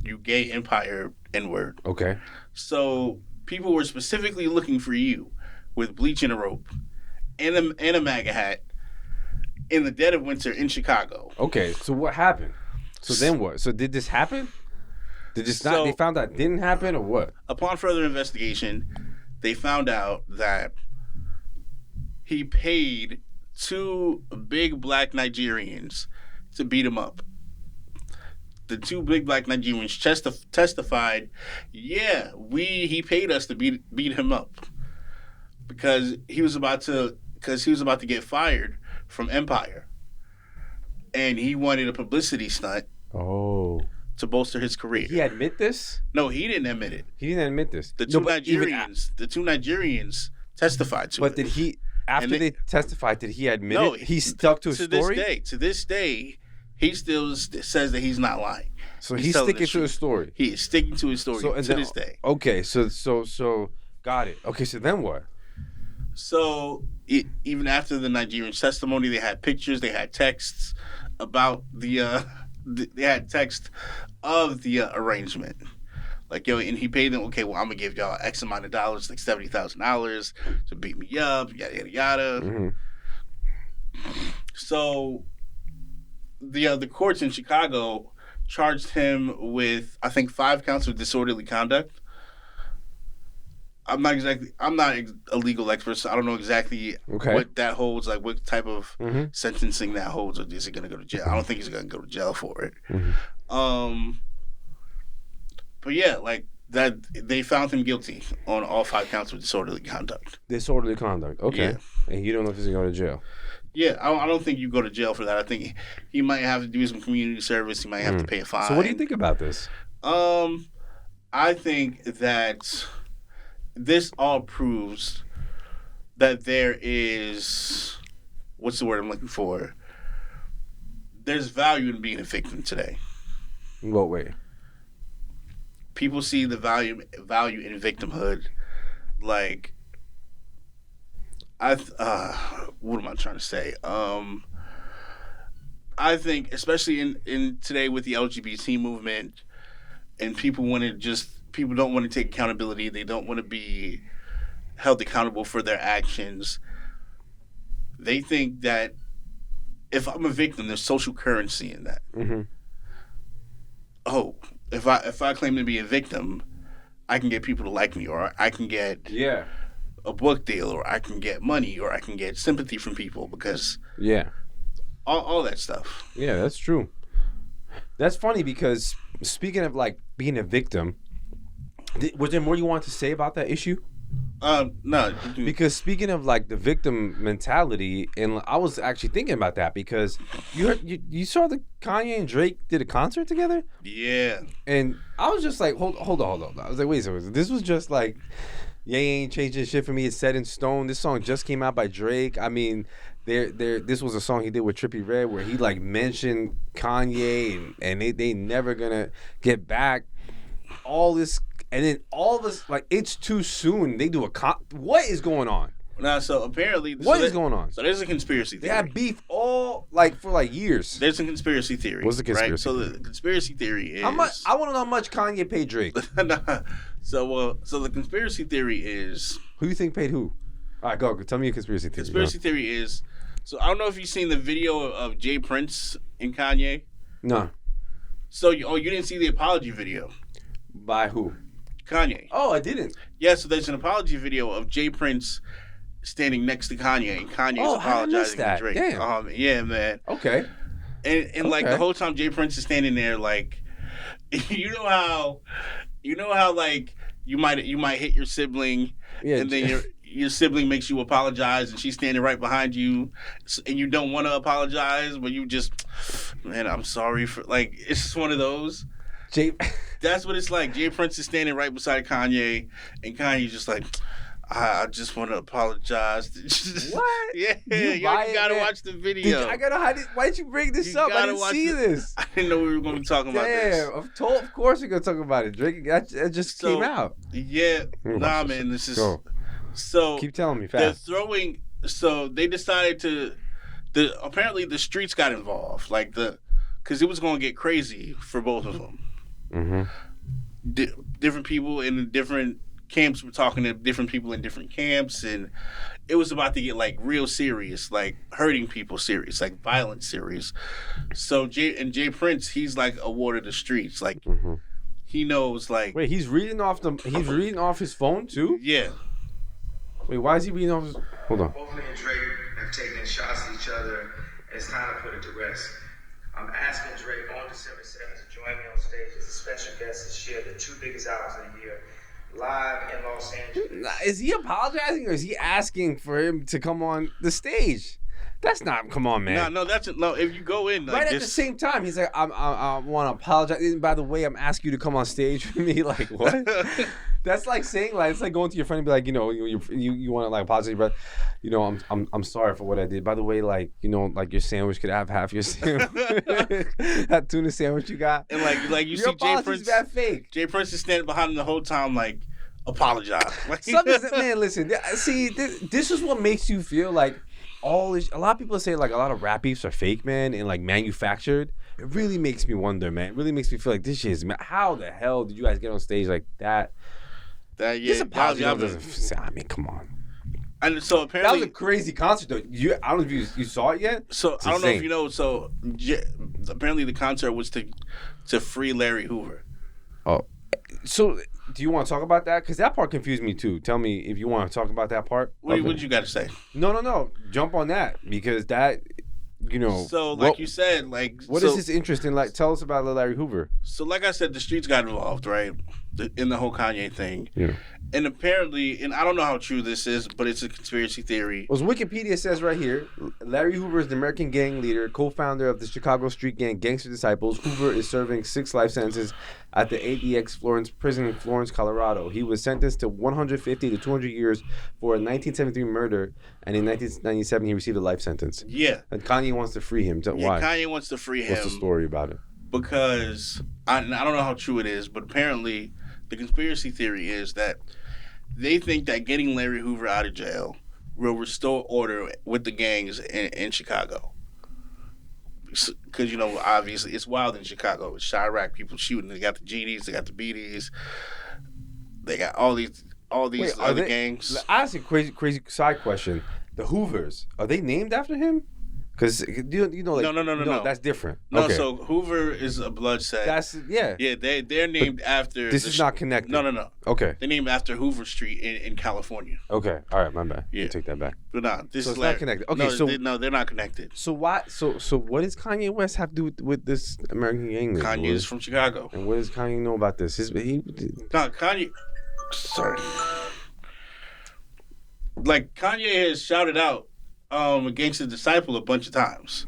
You gay empire N-word. Okay. So people were specifically looking for you with bleach and a rope and a MAGA hat in the dead of winter in Chicago. Okay, so what happened? So then what? So did this happen? Did this not? They found out it didn't happen or what? Upon further investigation, they found out that he paid 2 big black Nigerians to beat him up. The 2 big black Nigerians testified, he paid us to beat him up because he was about to get fired from Empire, and he wanted a publicity stunt. Oh. To bolster his career. He admit this? No, he didn't admit it. He didn't admit this. The two Nigerians testified to it. But did he? After they testified, did he admit it? He stuck to his story? To this day, he still says that he's not lying. So he's sticking to his story. He is sticking to his story to this day. Okay, so got it. Okay, so then what? So even after the Nigerian testimony, they had pictures, they had texts about they had text of the arrangement. Like, yo, and he paid them, okay, well, I'm going to give y'all X amount of dollars, like $70,000 to beat me up, yada, yada, yada. Mm-hmm. So the courts in Chicago charged him with, I think, 5 counts of disorderly conduct. I'm not a legal expert, so I don't know exactly what that holds, like what type of sentencing that holds, or is he going to go to jail? I don't think he's going to go to jail for it. But yeah, like that, they found him guilty on all 5 counts of disorderly conduct. Disorderly conduct, okay. Yeah. And you don't know if he's going to go to jail? Yeah, I don't think you go to jail for that. I think he might have to do some community service. He might have to pay a fine. So what do you think about this? I think that this all proves that there is, what's the word I'm looking for? There's value in being a victim today. In what way? People see the value in victimhood. Like, what am I trying to say? I think, especially in today with the LGBT movement, and people don't want to take accountability. They don't want to be held accountable for their actions. They think that if I'm a victim, there's social currency in that. Mm-hmm. Oh, if I claim to be a victim, I can get people to like me, or I can get a book deal, or I can get money, or I can get sympathy from people because all that stuff. Yeah, that's true. That's funny because speaking of like being a victim, was there more you wanted to say about that issue? No. Because speaking of like the victim mentality, and I was actually thinking about that because you saw the Kanye and Drake did a concert together? Yeah. And I was just like, hold on. I was like, wait a second. This was just like, Ye ain't changing shit for me. It's set in stone. This song just came out by Drake. I mean, this was a song he did with Trippie Redd where he like mentioned Kanye and they never gonna get back. All this. And then all of us, like, it's too soon. They do what is going on? Now, so apparently... What is going on? So there's a conspiracy theory. They had beef for years. There's a conspiracy theory. What's the conspiracy right? So the conspiracy theory is... I want to know how much Kanye paid Drake. So the conspiracy theory is... Who you think paid who? All right, go. Tell me your conspiracy theory. Conspiracy theory is... So I don't know if you've seen the video of Jay Prince and Kanye. No. So, you didn't see the apology video. By who? Kanye. Oh, I didn't. Yeah, so there's an apology video of Jay Prince standing next to Kanye, and Kanye's apologizing to Drake. Damn. Yeah, man. Okay. And like the whole time Jay Prince is standing there, like, you know how like you might hit your sibling, and then your sibling makes you apologize, and she's standing right behind you, and you don't want to apologize, but you just, man, I'm sorry for, like, it's just one of those. That's what it's like. Jay Prince is standing right beside Kanye, and Kanye's just like, I just want to apologize. What? Yeah, you gotta watch the video. Why did you bring this up? I didn't see this. I didn't know we were going to be talking about this. Yeah, of course we're going to talk about it. Drake, that just came out. Yeah, nah, man, this is... Go. So keep telling me fast. So they decided to... Apparently the streets got involved, like because it was going to get crazy for both of them. Mm-hmm. Different people in different camps were talking to different people in different camps, and it was about to get like real serious, like hurting people serious, like violent serious. So Jay Prince, he's like a ward of the streets, like he knows, like, wait, he's reading off his phone too? Yeah. Wait, why is he reading off his... Hold on. Both me and Drake have taken shots at each other, and it's time to put it to rest. I'm asking Drake on December 7th to join me on stage as a special guest to share the 2 biggest hours of the year, live in Los Angeles. Is he apologizing, or is he asking for him to come on the stage? That's not... Come on, man. No, if you go in... Like, right at the same time, he's like, I want to apologize. And by the way, I'm asking you to come on stage with me. Like, what? That's like saying, like, it's like going to your friend and be like, you want to, like, apologize, but, I'm sorry for what I did. By the way, like, like your sandwich could have half your sandwich. That tuna sandwich you got. And like you see Jay Prince... that fake. Jay Prince is standing behind him the whole time, like, apologize. Man, listen, see, this is what makes you feel like a lot of people say like a lot of rap beefs are fake, man, and like manufactured. it really makes me wonder, man. It really makes me feel like this shit is, man. How the hell did you guys get on stage like that? This apology doesn't. I mean, come on. And so apparently that was a crazy concert, though. I don't know if you saw it yet. So I don't know if you know. So apparently the concert was to free Larry Hoover. Oh, so do you want to talk about that? Because that part confused me too. Tell me if you want to talk about that part. What you got to say? No. Jump on that because that, you know. So like you said, like what is his interest in? Like, tell us about Larry Hoover. So like I said, the streets got involved, right, in the whole Kanye thing. Yeah. And apparently, and I don't know how true this is, but it's a conspiracy theory. Well, Wikipedia says right here, Larry Hoover is the American gang leader, co-founder of the Chicago street gang Gangster Disciples. Hoover is serving 6 life sentences at the ADX Florence prison in Florence, Colorado. He was sentenced to 150 to 200 years for a 1973 murder, and in 1997 he received a life sentence. Yeah. And Kanye wants to free him. Why? Kanye wants to free him. What's the story about it? Because, I don't know how true it is, but apparently the conspiracy theory is that they think that getting Larry Hoover out of jail will restore order with the gangs in Chicago. Because, you know, obviously it's wild in Chicago. It's Chirac, people shooting. They got the GDs, they got the BDs. They got all these other gangs. I ask a crazy side question. The Hoovers, are they named after him? Because you know, like, no, that's different. No, okay. So Hoover is a blood set. Yeah. They're named after. This is not connected. No. Okay. They're named after Hoover Street in California. Okay. All right. My bad. Yeah. I take that back. But no, this is not connected. Okay. No, they're not connected. So why? So what does Kanye West have to do with this American gang? Kanye is from Chicago. And what does Kanye know about this? Kanye. Sorry. Like Kanye has shouted out against the disciple a bunch of times.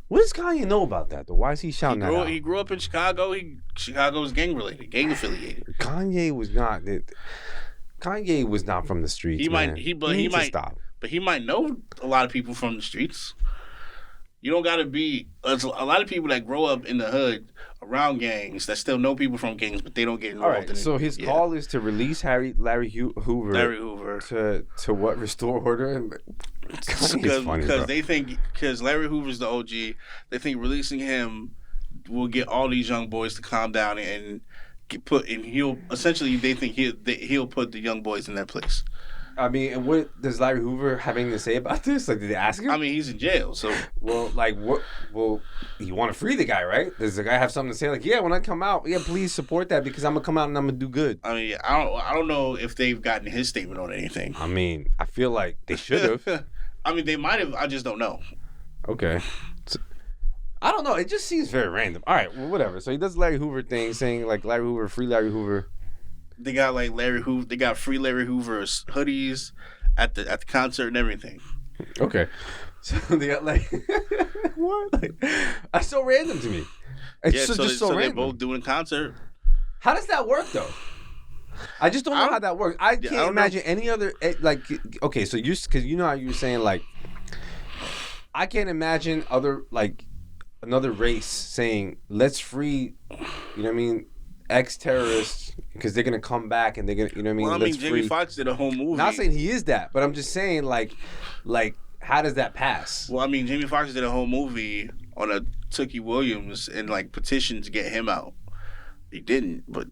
What does Kanye know about that, though? Why is he shouting that out? He grew up in Chicago. Chicago's gang related, gang affiliated. Kanye was not from the streets. He might stop. But he might know a lot of people from the streets. You don't gotta be. There's a lot of people that grow up in the hood around gangs that still know people from gangs, but they don't get involved. All right. So his call is to release Larry Hoover. Larry Hoover to what? Restore order. Because they think Larry Hoover's the OG, they think releasing him will get all these young boys to calm down and they think he'll put the young boys in their place. I mean, and what does Larry Hoover have anything to say about this? Like, did they ask him? I mean, he's in jail, so. Well, like, what? Well, you want to free the guy, right? Does the guy have something to say? Like, yeah, when I come out, yeah, please support that because I'm gonna come out and I'm gonna do good. I mean, I don't know if they've gotten his statement on anything. I mean, I feel like they should have. I mean, they might have. I just don't know. Okay. I don't know. It just seems very random. All right, well, whatever. So he does Larry Hoover thing, saying like Larry Hoover, free Larry Hoover. They got like Larry Hoover. They got free Larry Hoover's hoodies at the concert and everything. Okay, so they got like what? Like, that's so random to me. It's just so random. They're both doing a concert. How does that work though? I just don't know how that works. I can't imagine any other like. Okay, so because you know how you were saying like, I can't imagine other like another race saying let's free. You know what I mean? Ex-terrorists because they're gonna come back and they're gonna, you know what I mean? Well, I mean, Jamie Foxx did a whole movie. Not saying he is that, but I'm just saying like how does that pass? Well, I mean, Jamie Foxx did a whole movie on a Tookie Williams and like petitioned to get him out. He didn't, but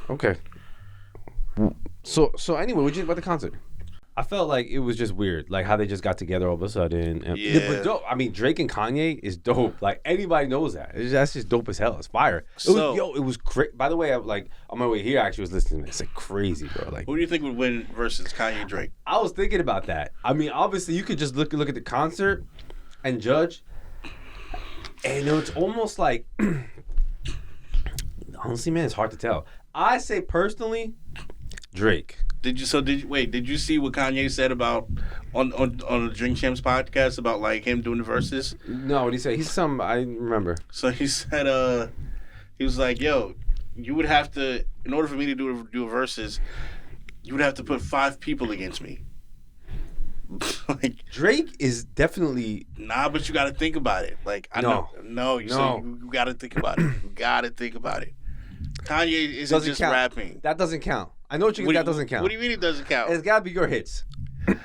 okay. So anyway, what did you think about the concert? I felt like it was just weird, like how they just got together all of a sudden. And, yeah. But dope. I mean, Drake and Kanye is dope. Like anybody knows that. That's just dope as hell. It's fire. It was crazy. By the way, on my way here, I actually was listening to it. It's like crazy, bro. Like, who do you think would win versus Kanye and Drake? I was thinking about that. I mean, obviously, you could just look at the concert and judge. And you know, it's almost like, honestly, man, it's hard to tell. I say personally, Drake. Did you see what Kanye said about on the Drink Champs podcast about like him doing the verses? No, what did he say? I remember. So he said he was like, yo, you would have to, in order for me to do a verses, you would have to put 5 people against me. Like Drake is definitely but you got to think about it. Like you got to think about it. You got to think about it. Kanye isn't just rapping. That doesn't count. I know what you mean. That doesn't count. What do you mean it doesn't count? It's got to be your hits.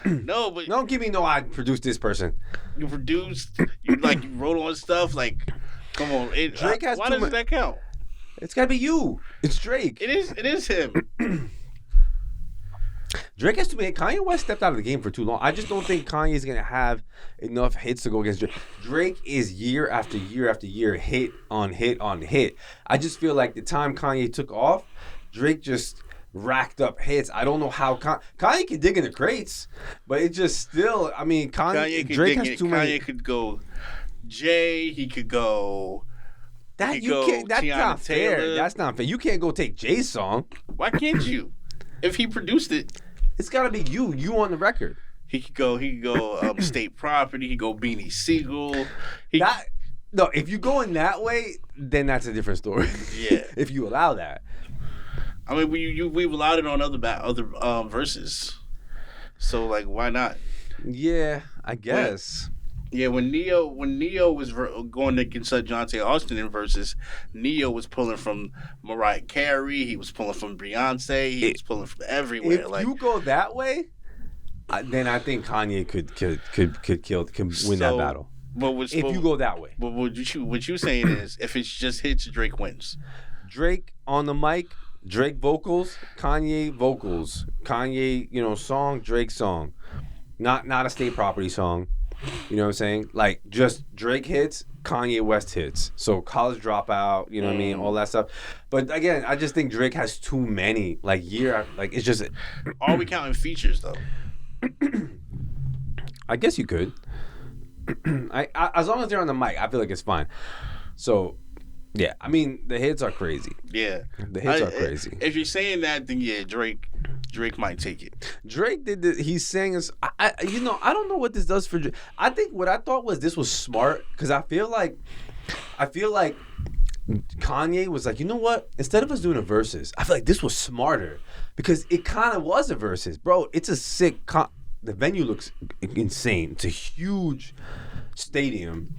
No, but Don't give me no. I produced this person. you produced, you wrote on stuff. Like, come on, Drake has why too doesn't that count? It's gotta be you. It's Drake. It is him. Drake has too many. Kanye West stepped out of the game for too long. I just don't think Kanye's gonna have enough hits to go against Drake. Drake is year after year after year, hit on hit on hit. I just feel like the time Kanye took off, Drake just racked up hits. I don't know how Kanye can dig in the crates, but it just still. I mean, Kanye could Drake dig has it. too many. Kanye could go Jay. He could go. That he could you go can't. That's Tiana not fair. Taylor. That's not fair. You can't go take Jay's song. Why can't you? If he produced it, It's gotta be you. You on the record. he could go. State Property. He could go Beanie Siegel. No, if you go in that way, then that's a different story. Yeah. If you allow that. I mean, we've allowed it on other verses. So why not? Yeah, I guess. Yeah, when Neo was going against Jonte Austin in verses, Neo was pulling from Mariah Carey. He was pulling from Beyonce. He was pulling from everywhere. If you go that way, then I think Kanye could win that battle. If you go that way, But what you saying is, if it's just hits, Drake wins. Drake on the mic, Drake vocals, Kanye vocals, Kanye song, Drake song, not a State Property song. You know what I'm saying? Like, just Drake hits, Kanye West hits. So College Dropout, you know what I mean? All that stuff. But again, I just think Drake has too many. It's just. Are we counting features though? I guess you could. I as long as they're on the mic, I feel like it's fine. So, yeah. I mean, the hits are crazy. Yeah, The hits are crazy. If you're saying that, then yeah, Drake might take it. Drake did this. He sang us. I don't know what this does for Drake. I think what I thought was this was smart because I feel like Kanye was like, you know what? Instead of us doing a verses, I feel like this was smarter because it kind of was a verses, bro. It's a sick. The venue looks insane. It's a huge stadium,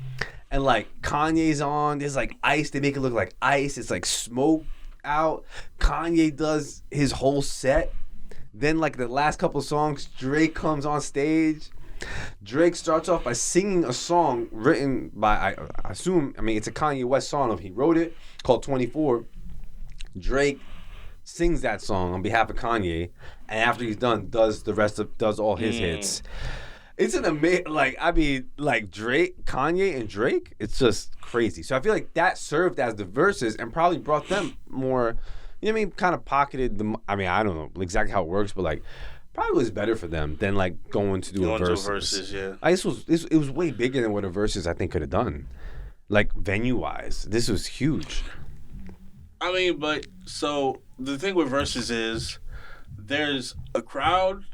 and Kanye's on. There's ice. They make it look like ice. It's smoke out. Kanye does his whole set. Then the last couple songs, Drake comes on stage. Drake starts off by singing a song written by, I assume, it's a Kanye West song if he wrote it, called 24. Drake sings that song on behalf of Kanye, and after he's done, does all his hits. It's an amazing, Drake, Kanye, and Drake, it's just crazy. So I feel like that served as the verses and probably brought them more, kind of pocketed the, I don't know exactly how it works, but probably was better for them than going to do a verses. Yeah. It was way bigger than what a verses I think could have done. Venue wise, this was huge. But so the thing with verses is there's a crowd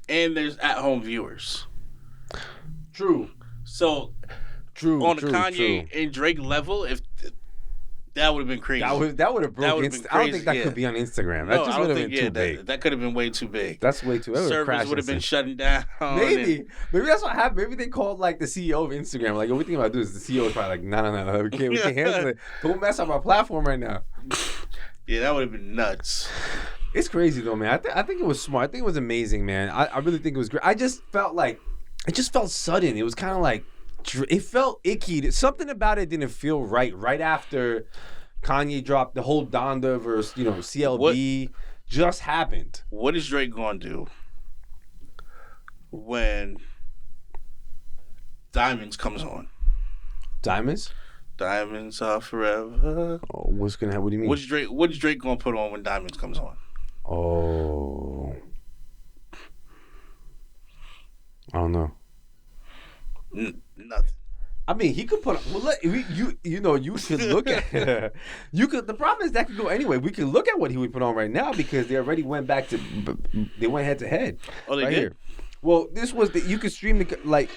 and there's at home viewers. True. So on the Kanye and Drake level, if that would have been crazy. That would have broken. I don't think that could be on Instagram. That just would have been too big. That could have been way too big. That's way too. Servers would have been shutting down. Maybe that's what happened. Maybe they called the CEO of Instagram. Everything we about to do is the CEO is probably no, we can't handle it. Don't mess up our platform right now. Yeah, that would have been nuts. It's crazy though, man. I think it was smart. I think it was amazing, man. I really think it was great. I just felt it just felt sudden. It was kind of it felt icky. Something about it didn't feel right. Right after Kanye dropped the whole Donda verse, CLB just happened. What is Drake going to do when Diamonds comes on? Diamonds? Diamonds are forever. Oh, what's gonna happen? What do you mean? What's Drake gonna put on when Diamonds comes on? Oh, I don't know. Nothing. He could put. Well, you could look at. You could. The problem is that could go anyway. We could look at what he would put on right now because they already went back to. They went head to head. Oh, they right did. Here. Well, this was you could stream the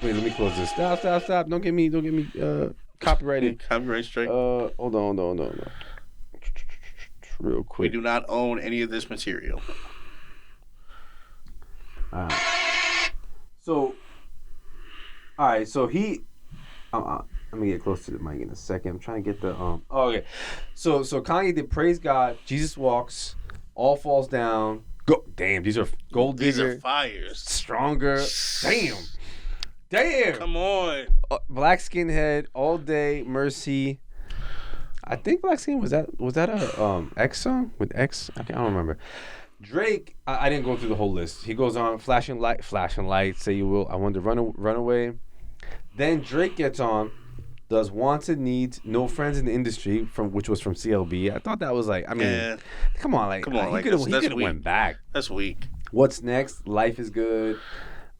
Wait, let me close this. Stop! Don't get me copyrighted. Copyright strike. Hold on. Real quick. We do not own any of this material. So, all right. So he, let me get close to the mic in a second. I'm trying to get the Oh, okay. So Kanye did "Praise God," "Jesus Walks," "All Falls Down," Go. Damn, these are Gold These Digger. are fires. Stronger. Damn. Come on. Black Skinhead, All Day, Mercy. I think Black Skin was that a X song with X? I don't remember. Drake, I didn't go through the whole list. He goes on flashing light, say you will. I want to run away. Then Drake gets on, does Wanted, Needs, No Friends in the Industry, which was from CLB. I thought that was like, I mean, come on, he could have went back. That's weak. What's Next? Life is Good.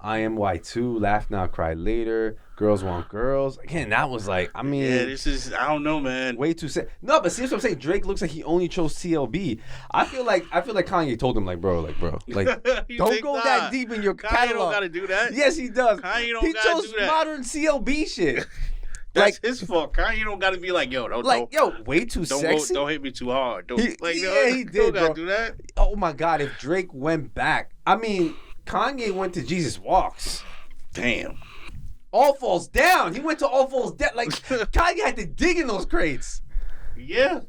I Am Y2, Laugh Now, Cry Later, Girls Want Girls. Again, that was like, I mean... Yeah, this is, I don't know, man. Way too sad. No, but see what I'm saying? Drake looks like he only chose CLB. I feel like Kanye told him, like, bro, like, don't go that deep in your catalog. Kanye don't gotta do that. Yes, he does. Kanye don't he gotta chose do that. modern CLB shit. That's his fault. Kanye don't gotta be like, yo, way too sexy. Don't hit me too hard. He did, don't bro. gotta do that. Oh, my God, if Drake went back. I mean, Kanye went to Jesus Walks. Damn. All Falls Down. He went to All Falls Down. Like, Kanye had to dig in those crates. Yeah.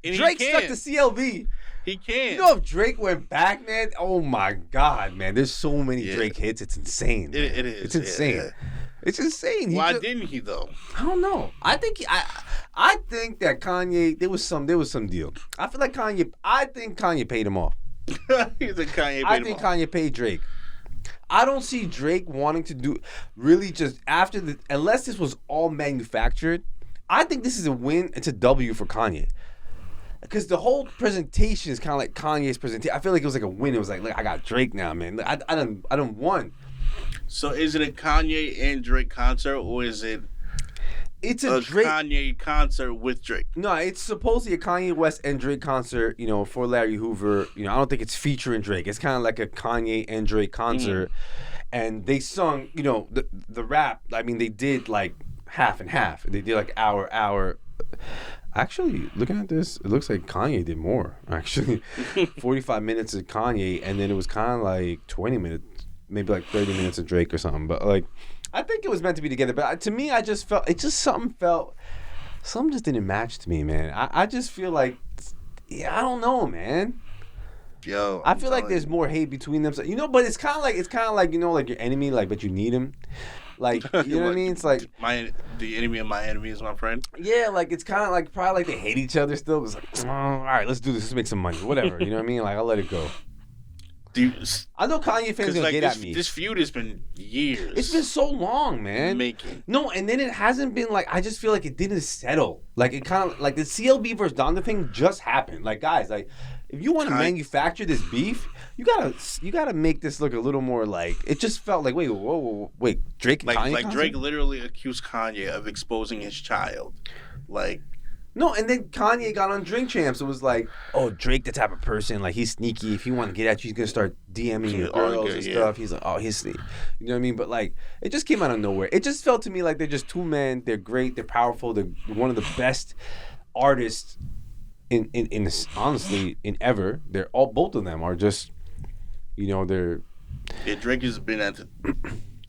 And Drake stuck to CLB. He can. You know, if Drake went back, man, oh my God, man. There's so many Drake hits. It's insane. It is. It's insane. Yeah. It's insane. Why didn't he, though? I don't know. I think that Kanye, there was some deal. I feel like I think Kanye paid him off. You think Kanye paid I him think off? Kanye paid Drake. I don't see Drake wanting to do really just after unless this was all manufactured. I think this is a win. It's a W for Kanye. Because the whole presentation is kind of like Kanye's presentation. I feel like it was like a win. It was like, look, I got Drake now, man. I done won. So is it a Kanye and Drake concert, or is it it's a Drake Kanye concert with Drake? No, it's supposedly a Kanye West and Drake concert, you know, for Larry Hoover. You know, I don't think it's featuring Drake. It's kind of like a Kanye and Drake concert. And they sung, you know, the rap. I mean, they did like half and half. They did like hour. Actually, looking at this, it looks like Kanye did more, actually. 45 minutes of Kanye, and then it was kind of like 20 minutes, maybe like 30 minutes of Drake or something. But like, I think it was meant to be together, but to me, I just felt something just didn't match to me, man. I just feel like, I don't know, man. Yo, I feel like there's more hate between them, you know. But it's kind of like you know, like your enemy, like but you need him, like you know what I mean. It's like the enemy of my enemy is my friend. Yeah, like it's kind of like probably like they hate each other still. It's like, all right, let's do this. Let's make some money, whatever. You know what I mean? Like I'll let it go. I know Kanye fans gonna get at me. This feud has been years. It's been so long, man. Making. No, and then it hasn't been like I just feel like it didn't settle. Like it kind of like the CLB versus Donda thing just happened. Like guys, like if you want to manufacture this beef, you gotta make this look a little more like it just felt like wait Drake and Kanye like Drake literally accused Kanye of exposing his child, like. No, and then Kanye got on Drink Champs. It was like, oh, Drake, the type of person, like, he's sneaky. If he want to get at you, he's going to start DMing your girls and stuff. He's like, oh, he's sneaky. You know what I mean? But, like, it just came out of nowhere. It just felt to me like they're just two men. They're great. They're powerful. They're one of the best artists in this, honestly, in ever. They're all, both of them are just, you know, they're... Yeah, Drake has been at the...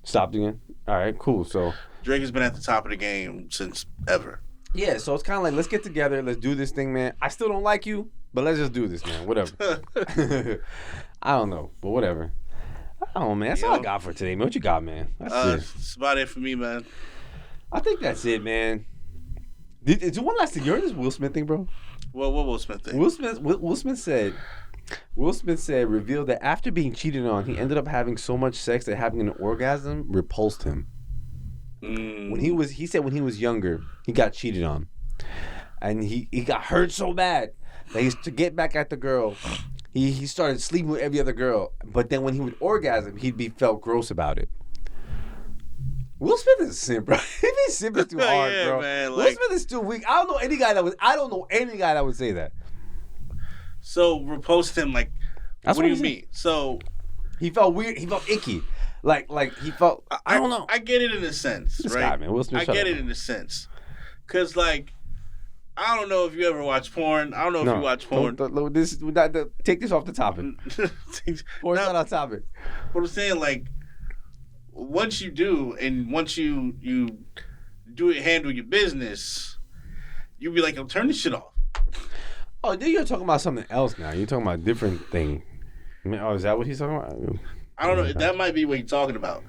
Stopped again? All right, cool. So Drake has been at the top of the game since ever. Yeah, so it's kind of like, let's get together. Let's do this thing, man. I still don't like you, but let's just do this, man. Whatever. I don't know, but whatever. I don't know, man. That's all I got for today, man. What you got, man? That's about it for me, man. I think that's it, man. Did one last thing? You heard this Will Smith thing, bro? Well, what Will Smith thing? Will Smith said, revealed that after being cheated on, he ended up having so much sex that having an orgasm repulsed him. He said when he was younger, he got cheated on, and he got hurt so bad that to get back at the girl, he started sleeping with every other girl. But then when he would orgasm, felt gross about it. Will Smith is a simp, bro. He be simping too hard, bro. Man, Will Smith is too weak. I don't know any guy that would say that. So repulsed him, like, what do you mean? So he felt weird. He felt icky. Like he felt. I don't know. I get it in a sense, this right? Guy, man. Will Smith, I get it in a sense, cause like I don't know if you ever watch porn. I don't know if you watch porn. Take this off the topic. Porn's not on topic. What I'm saying, like, once you do, and once you do it, handle your business, you be like, "Yo, turn this shit off." Oh, then you're talking about something else now. You're talking about a different thing. Oh, is that what he's talking about? I don't know. That might be what he's talking about.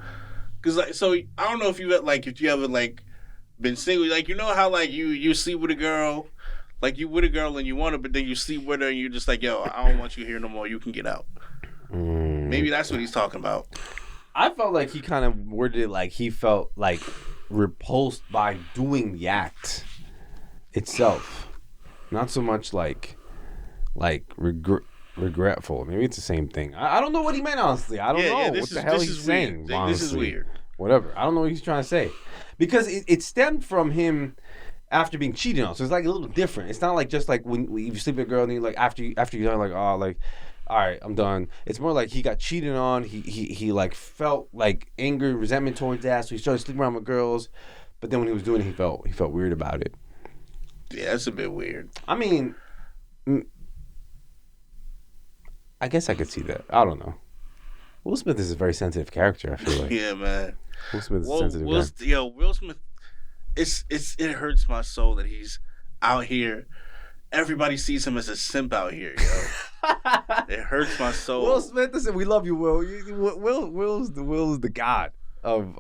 Cause like, so I don't know if you ever like been single. Like, you know how like you sleep with a girl, like you with a girl and you want her, but then you sleep with her and you're just like, yo, I don't want you here no more. You can get out. Maybe that's what he's talking about. I felt like he kind of worded it like he felt like repulsed by doing the act itself, not so much like regretful. Maybe it's the same thing. I don't know what he meant, honestly. I don't know what the hell he's saying. This is weird. Whatever. I don't know what he's trying to say, because it stemmed from him after being cheated on. So it's like a little different. It's not like just like when you sleep with a girl and you like after you're done, like, oh, like, all right, I'm done. It's more like he got cheated on. He like felt like anger, resentment towards that. So he started sleeping around with girls. But then when he was doing it, he felt weird about it. Yeah, that's a bit weird. I mean, I guess I could see that. I don't know. Will Smith is a very sensitive character, I feel like. Yeah, man. Will Smith is a sensitive guy. Will Smith, it hurts my soul that he's out here. Everybody sees him as a simp out here, yo. It hurts my soul. Will Smith, listen, we love you, Will. Will's the god of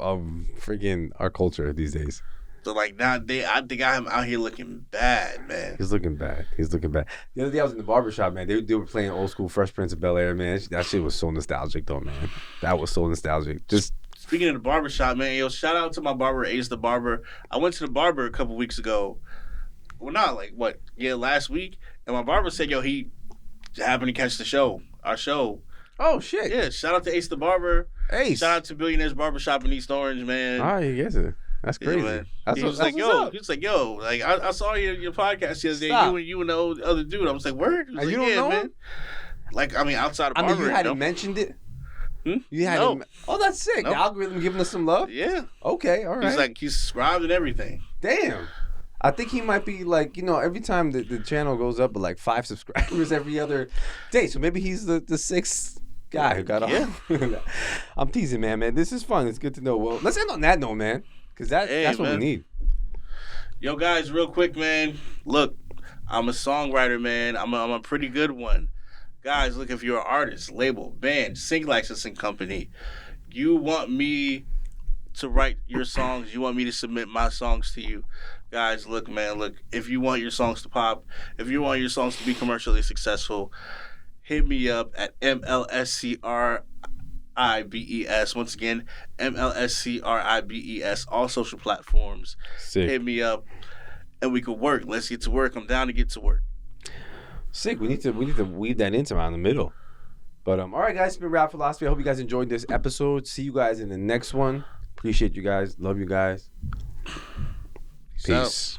freaking our culture these days. So like now, I think I'm out here looking bad, man. He's looking bad. The other day I was in the barbershop, man. They were playing old school Fresh Prince of Bel-Air, man. That shit was so nostalgic, though, man. That was so nostalgic. Just speaking of the barbershop, man, yo, shout out to my barber, Ace the Barber. I went to the barber a couple weeks ago. Well, not like what? Yeah, last week. And my barber said, yo, he happened to catch our show. Oh shit! Yeah, shout out to Ace the Barber. Ace. Shout out to Billionaires Barbershop in East Orange, man. All right, he gets it. That's crazy. Yeah, he was like, yo, like I saw your podcast the other day. You and the other dude. I was like, word. He was like, you don't know man. him? Like, I mean, outside of barber. I mean, you hadn't mentioned it. You hadn't. Oh, that's sick. Nope. The algorithm giving us some love. Yeah. Okay. All right. He's subscribed and everything. Damn. I think he might be like, every time the channel goes up with like 5 subscribers every other day. So maybe he's the 6th guy who got off. I'm teasing, man. This is fun. It's good to know. Well, let's end on that note, man. Because that's what we need. Yo, guys, real quick, man. Look, I'm a songwriter, man. I'm a pretty good one. Guys, look, if you're an artist, label, band, sing licensing company, you want me to write your songs, you want me to submit my songs to you. Guys, look, if you want your songs to pop, if you want your songs to be commercially successful, hit me up at MLSCRIBES. Once again, MLSCRIBES, all social platforms. Sick. Hit me up and we could work. Let's get to work. I'm down to get to work. Sick. We need to weave that into around the middle. But all right, guys, it's been Rap Philosophy. I hope you guys enjoyed this episode. See you guys in the next one. Appreciate you guys. Love you guys. Peace.